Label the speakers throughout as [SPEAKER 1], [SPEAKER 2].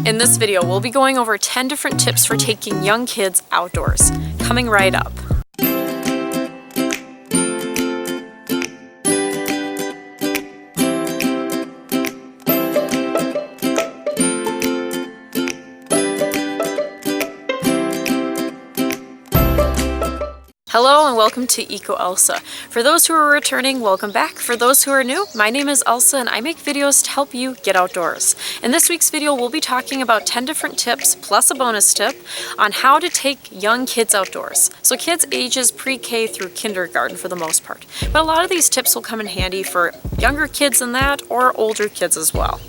[SPEAKER 1] In this video, we'll be going over 10 different tips for taking young kids outdoors. Coming right up. Hello and welcome to EcoElsa. For those who are returning, welcome back. For those who are new, my name is Elsa and I make videos to help you get outdoors. In this week's video, we'll be talking about 10 different tips plus a bonus tip on how to take young kids outdoors. So kids ages pre-K through kindergarten for the most part. But a lot of these tips will come in handy for younger kids than that or older kids as well.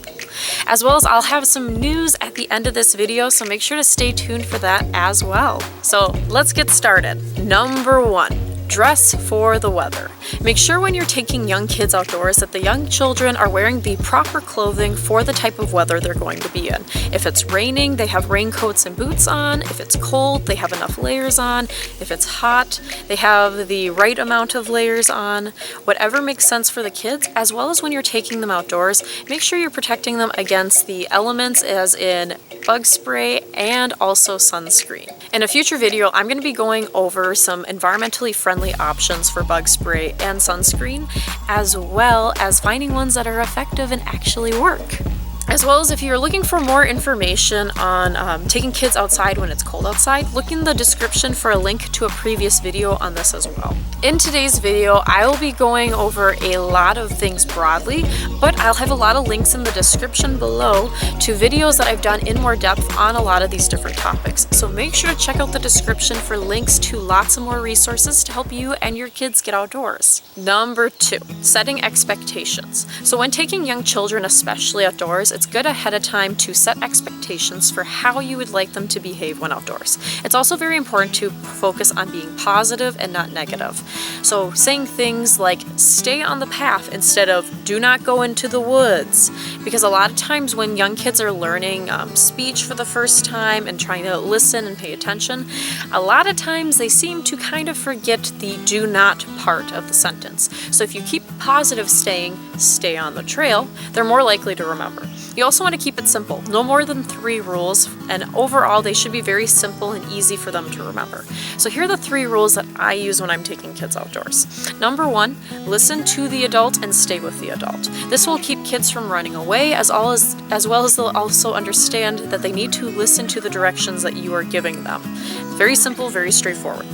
[SPEAKER 1] As well as I'll have some news at the end of this video, so make sure to stay tuned for that as well. So let's get started. Number 1, dress for the weather. Make sure when you're taking young kids outdoors that the young children are wearing the proper clothing for the type of weather they're going to be in. If it's raining, they have raincoats and boots on. If it's cold, they have enough layers on. If it's hot, they have the right amount of layers on. Whatever makes sense for the kids, as well as when you're taking them outdoors, make sure you're protecting them against the elements as in bug spray and also sunscreen. In a future video, I'm going to be going over some environmentally friendly options for bug spray and sunscreen, as well as finding ones that are effective and actually work. As well as if you're looking for more information on taking kids outside when it's cold outside, look in the description for a link to a previous video on this as well. In today's video, I will be going over a lot of things broadly, but I'll have a lot of links in the description below to videos that I've done in more depth on a lot of these different topics. So make sure to check out the description for links to lots of more resources to help you and your kids get outdoors. Number 2, setting expectations. So when taking young children, especially outdoors, it's good ahead of time to set expectations for how you would like them to behave when outdoors. It's also very important to focus on being positive and not negative. So saying things like stay on the path instead of do not go into the woods, because a lot of times when young kids are learning speech for the first time and trying to listen and pay attention, a lot of times they seem to kind of forget the do not part of the sentence. So if you keep positive saying stay on the trail, they're more likely to remember. You also want to keep it simple, no more than 3 rules, and overall they should be very simple and easy for them to remember. So here are the 3 rules that I use when I'm taking kids outdoors. Number 1, listen to the adult and stay with the adult. This will keep kids from running away, as well as they'll also understand that they need to listen to the directions that you are giving them. Very simple, very straightforward.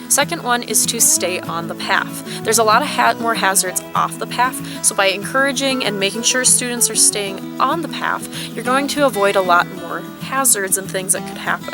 [SPEAKER 1] Second one is to stay on the path. There's a lot of more hazards off the path, so by encouraging and making sure students are staying on the path, you're going to avoid a lot more hazards and things that could happen.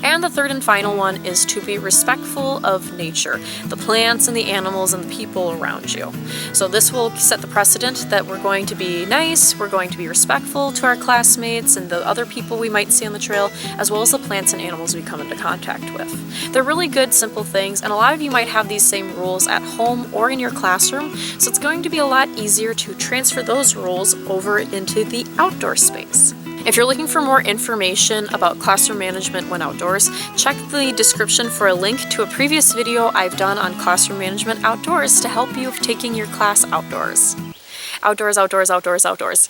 [SPEAKER 1] And the third and final one is to be respectful of nature, the plants and the animals and the people around you. So this will set the precedent that we're going to be nice, we're going to be respectful to our classmates and the other people we might see on the trail, as well as the plants and animals we come into contact with. They're really good, simple things, and a lot of you might have these same rules at home or in your classroom, so it's going to be a lot easier to transfer those rules over into the outdoor space. If you're looking for more information about classroom management when outdoors, check the description for a link to a previous video I've done on classroom management outdoors to help you with taking your class outdoors. Outdoors, outdoors, outdoors, outdoors.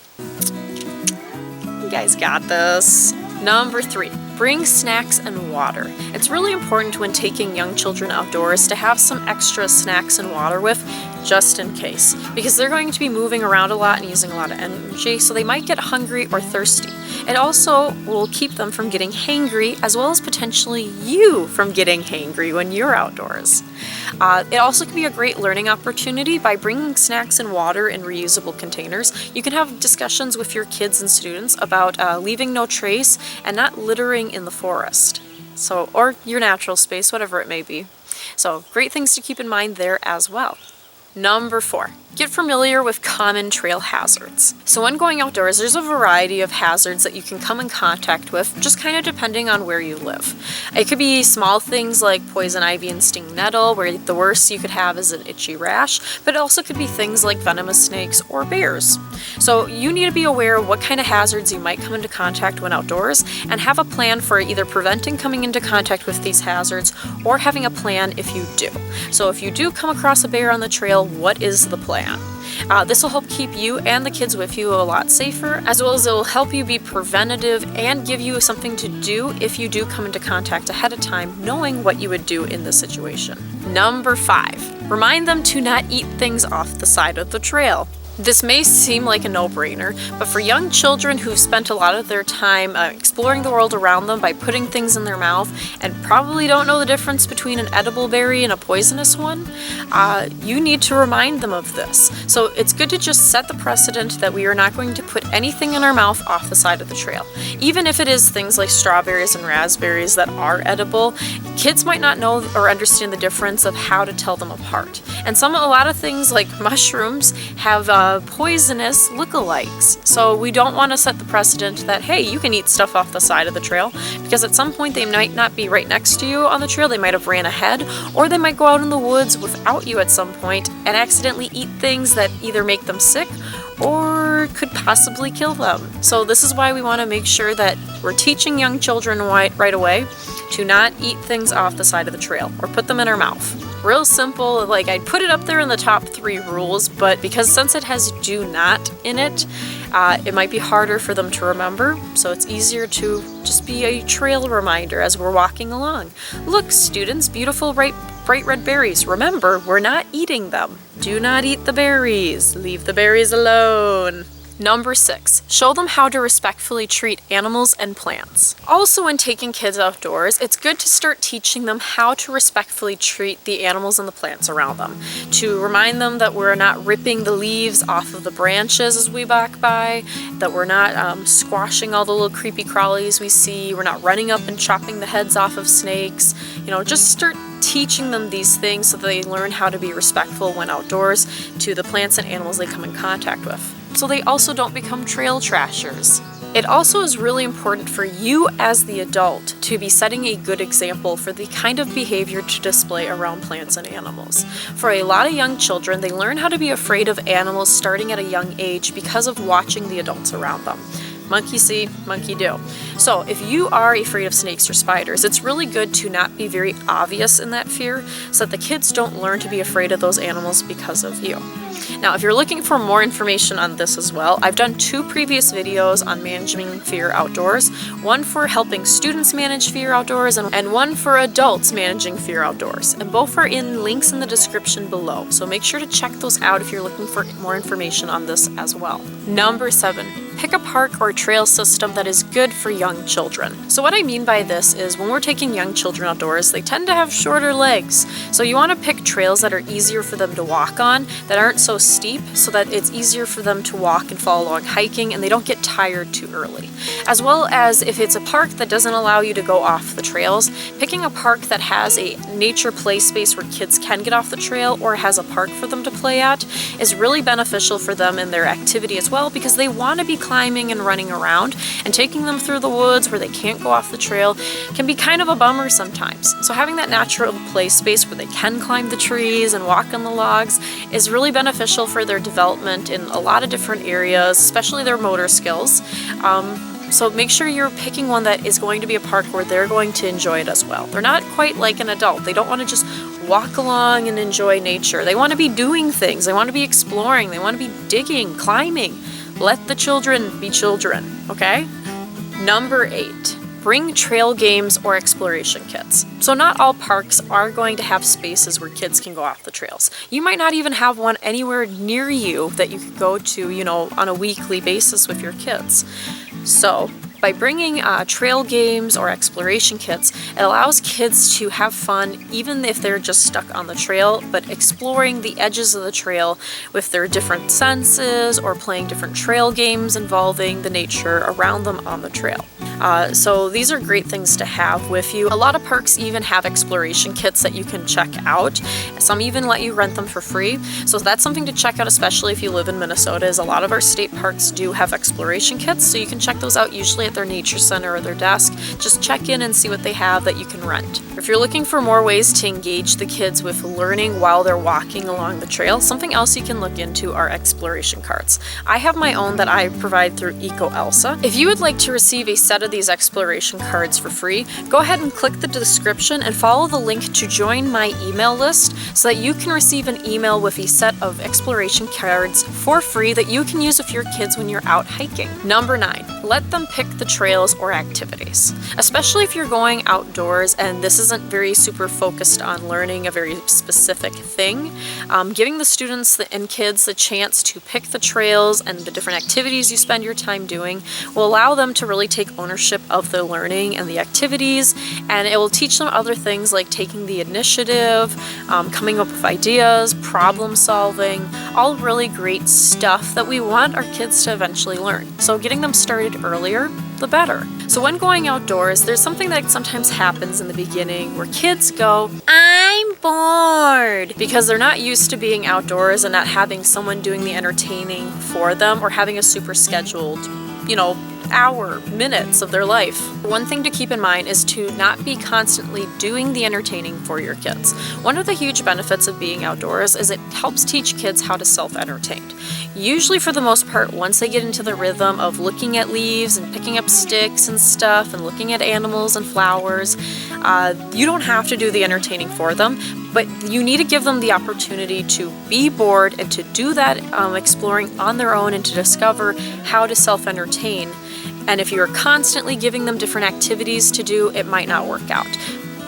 [SPEAKER 1] You guys got this. Number 3, bring snacks and water. It's really important when taking young children outdoors to have some extra snacks and water with, just in case, because they're going to be moving around a lot and using a lot of energy, so they might get hungry or thirsty. It also will keep them from getting hangry, as well as potentially you from getting hangry when you're outdoors. It also can be a great learning opportunity by bringing snacks and water in reusable containers. You can have discussions with your kids and students about leaving no trace and not littering in the forest, or your natural space, whatever it may be. So great things to keep in mind there as well. Number 4, get familiar with common trail hazards. So when going outdoors, there's a variety of hazards that you can come in contact with, just kind of depending on where you live. It could be small things like poison ivy and sting nettle, where the worst you could have is an itchy rash, but it also could be things like venomous snakes or bears. So you need to be aware of what kind of hazards you might come into contact when outdoors, and have a plan for either preventing coming into contact with these hazards or having a plan if you do. So if you do come across a bear on the trail, what is the plan? This will help keep you and the kids with you a lot safer, as well as it will help you be preventative and give you something to do if you do come into contact ahead of time, knowing what you would do in this situation. Number 5, remind them to not eat things off the side of the trail. This may seem like a no-brainer, but for young children who've spent a lot of their time exploring the world around them by putting things in their mouth and probably don't know the difference between an edible berry and a poisonous one, you need to remind them of this. So it's good to just set the precedent that we are not going to put anything in our mouth off the side of the trail. Even if it is things like strawberries and raspberries that are edible, kids might not know or understand the difference of how to tell them apart. And a lot of things like mushrooms have poisonous lookalikes. So we don't want to set the precedent that, hey, you can eat stuff off the side of the trail, because at some point they might not be right next to you on the trail. They might have ran ahead, or they might go out in the woods without you at some point and accidentally eat things that either make them sick or could possibly kill them. So this is why we want to make sure that we're teaching young children right away to not eat things off the side of the trail or put them in our mouth. Real simple, like I'd put it up there in the top 3 rules, but since it has do not in it, it might be harder for them to remember, so it's easier to just be a trail reminder as we're walking along. Look, students, beautiful bright red berries. Remember, we're not eating them. Do not eat the berries. Leave the berries alone. Number 6, show them how to respectfully treat animals and plants. Also, when taking kids outdoors, it's good to start teaching them how to respectfully treat the animals and the plants around them. To remind them that we're not ripping the leaves off of the branches as we walk by, that we're not squashing all the little creepy crawlies we see, we're not running up and chopping the heads off of snakes. Just start teaching them these things so that they learn how to be respectful when outdoors to the plants and animals they come in contact with, so they also don't become trail trashers. It also is really important for you as the adult to be setting a good example for the kind of behavior to display around plants and animals. For a lot of young children, they learn how to be afraid of animals starting at a young age because of watching the adults around them. Monkey see, monkey do. So if you are afraid of snakes or spiders, it's really good to not be very obvious in that fear so that the kids don't learn to be afraid of those animals because of you. Now, if you're looking for more information on this as well, I've done 2 previous videos on managing fear outdoors, one for helping students manage fear outdoors and one for adults managing fear outdoors. And both are in links in the description below, so make sure to check those out if you're looking for more information on this as well. Number 7, pick a park or trail system that is good for young children. So what I mean by this is when we're taking young children outdoors, they tend to have shorter legs. So you want to pick trails that are easier for them to walk on, that aren't so steep, so that it's easier for them to walk and follow along hiking and they don't get tired too early. As well as if it's a park that doesn't allow you to go off the trails, picking a park that has a nature play space where kids can get off the trail or has a park for them to play at is really beneficial for them in their activity as well, because they want to be climbing and running around, and taking them through the woods where they can't go off the trail can be kind of a bummer sometimes. So having that natural play space where they can climb the trees and walk on the logs is really beneficial for their development in a lot of different areas, especially their motor skills. So make sure you're picking one that is going to be a park where they're going to enjoy it as well. They're not quite like an adult. They don't want to just walk along and enjoy nature. They want to be doing things. They want to be exploring. They want to be digging, climbing. Let the children be children, okay? Number 8, bring trail games or exploration kits. So not all parks are going to have spaces where kids can go off the trails. You might not even have one anywhere near you that you could go to, on a weekly basis with your kids. So by bringing trail games or exploration kits, it allows kids to have fun even if they're just stuck on the trail, but exploring the edges of the trail with their different senses or playing different trail games involving the nature around them on the trail. So these are great things to have with you. A lot of parks even have exploration kits that you can check out. Some even let you rent them for free. So that's something to check out, especially if you live in Minnesota, is a lot of our state parks do have exploration kits. So you can check those out usually at their nature center or their desk. Just check in and see what they have that you can rent. If you're looking for more ways to engage the kids with learning while they're walking along the trail, something else you can look into are exploration cards. I have my own that I provide through EcoElsa. If you would like to receive a set of these exploration cards for free, go ahead and click the description and follow the link to join my email list so that you can receive an email with a set of exploration cards for free that you can use with your kids when you're out hiking. Number 9, let them pick the trails or activities. Especially if you're going outdoors and this isn't very super focused on learning a very specific thing, giving the students and kids the chance to pick the trails and the different activities you spend your time doing will allow them to really take ownership of the learning and the activities, and it will teach them other things like taking the initiative, coming up with ideas, problem solving, all really great stuff that we want our kids to eventually learn. So getting them started earlier, the better. So when going outdoors, there's something that sometimes happens in the beginning where kids go, I'm bored, because they're not used to being outdoors and not having someone doing the entertaining for them or having a super scheduled, hour, minutes of their life. One thing to keep in mind is to not be constantly doing the entertaining for your kids. One of the huge benefits of being outdoors is it helps teach kids how to self-entertain. Usually for the most part, once they get into the rhythm of looking at leaves and picking up sticks and stuff and looking at animals and flowers, you don't have to do the entertaining for them, but you need to give them the opportunity to be bored and to do that exploring on their own and to discover how to self-entertain. And if you're constantly giving them different activities to do, it might not work out.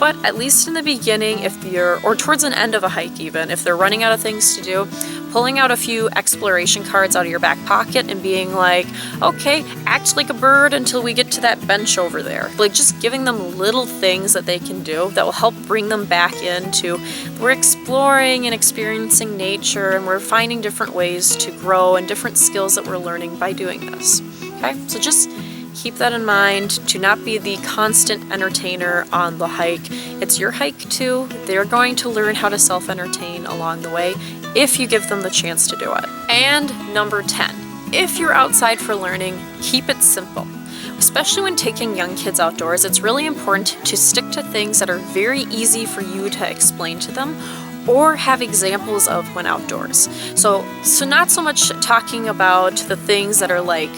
[SPEAKER 1] But at least in the beginning, or towards an end of a hike even, if they're running out of things to do, pulling out a few exploration cards out of your back pocket and being like, okay, act like a bird until we get to that bench over there. Like just giving them little things that they can do that will help bring them back into, we're exploring and experiencing nature and we're finding different ways to grow and different skills that we're learning by doing this. Okay, so just keep that in mind, to not be the constant entertainer on the hike. It's your hike too. They're going to learn how to self-entertain along the way if you give them the chance to do it. And number 10, if you're outside for learning, keep it simple. Especially when taking young kids outdoors, it's really important to stick to things that are very easy for you to explain to them or have examples of when outdoors. So not so much talking about the things that are like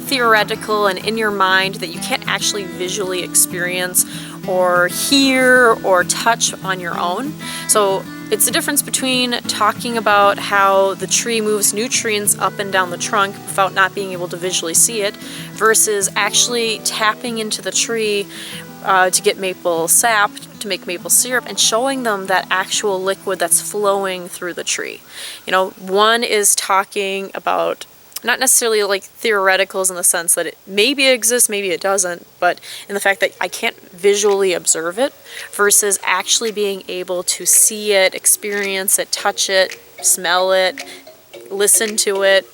[SPEAKER 1] theoretical and in your mind that you can't actually visually experience or hear or touch on your own. So it's the difference between talking about how the tree moves nutrients up and down the trunk without not being able to visually see it versus actually tapping into the tree to get maple sap, to make maple syrup, and showing them that actual liquid that's flowing through the tree. One is talking about not necessarily like theoreticals in the sense that it maybe exists, maybe it doesn't, but in the fact that I can't visually observe it versus actually being able to see it, experience it, touch it, smell it, listen to it,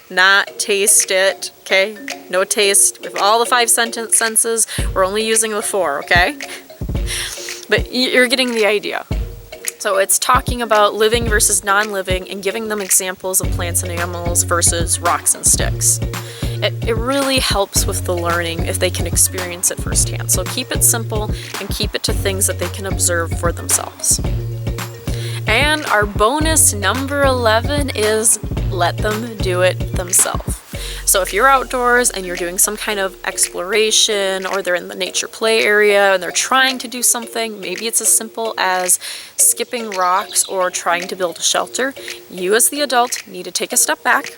[SPEAKER 1] not taste it, okay? No taste. With all the 5 senses, we're only using the 4, okay? But you're getting the idea. So it's talking about living versus non-living and giving them examples of plants and animals versus rocks and sticks. It really helps with the learning if they can experience it firsthand. So keep it simple and keep it to things that they can observe for themselves. And our bonus number 11 is let them do it themselves. So if you're outdoors and you're doing some kind of exploration or they're in the nature play area and they're trying to do something, maybe it's as simple as skipping rocks or trying to build a shelter, you as the adult need to take a step back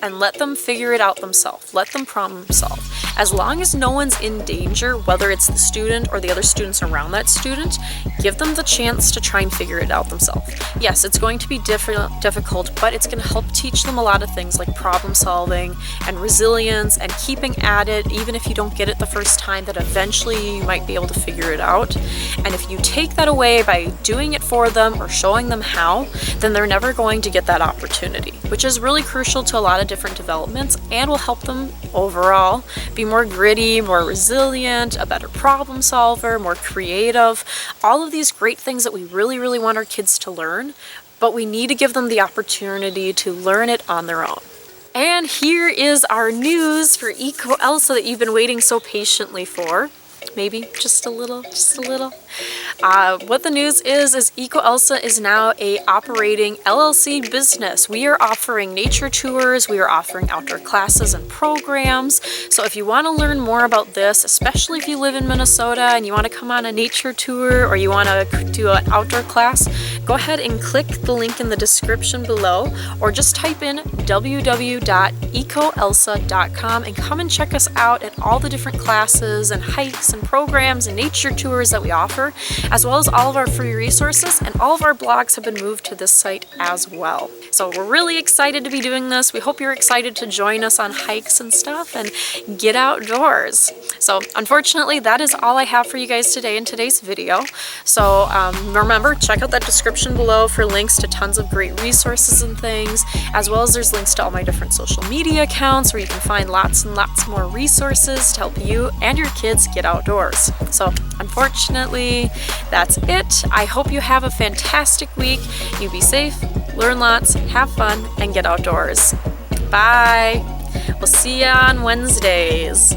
[SPEAKER 1] and let them figure it out themselves. Let them problem solve. As long as no one's in danger, whether it's the student or the other students around that student, give them the chance to try and figure it out themselves. Yes, it's going to be difficult, but it's going to help teach them a lot of things like problem solving and resilience and keeping at it, even if you don't get it the first time, that eventually you might be able to figure it out. And if you take that away by doing it for them or showing them how, then they're never going to get that opportunity, which is really crucial to a lot of different developments and will help them overall be more gritty, more resilient, a better problem solver, more creative, all of these great things that we really, really want our kids to learn, but we need to give them the opportunity to learn it on their own. And here is our news for EcoElsa that you've been waiting so patiently for. Maybe just a little. What the news is EcoElsa is now a operating LLC business. We are offering nature tours, we are offering outdoor classes and programs. So if you want to learn more about this, especially if you live in Minnesota and you want to come on a nature tour or you want to do an outdoor class, go ahead and click the link in the description below, or just type in www.ecoelsa.com and come and check us out at all the different classes and hikes and programs and nature tours that we offer, as well as all of our free resources, and all of our blogs have been moved to this site as well. So we're really excited to be doing this. We hope you're excited to join us on hikes and stuff and get outdoors. So unfortunately, that is all I have for you guys today in today's video. So remember, check out that description below for links to tons of great resources and things, as well as there's links to all my different social media accounts where you can find lots and lots more resources to help you and your kids get outdoors. So unfortunately, that's it. I hope you have a fantastic week. You be safe, learn lots, have fun, and get outdoors. Bye. We'll see you on Wednesdays.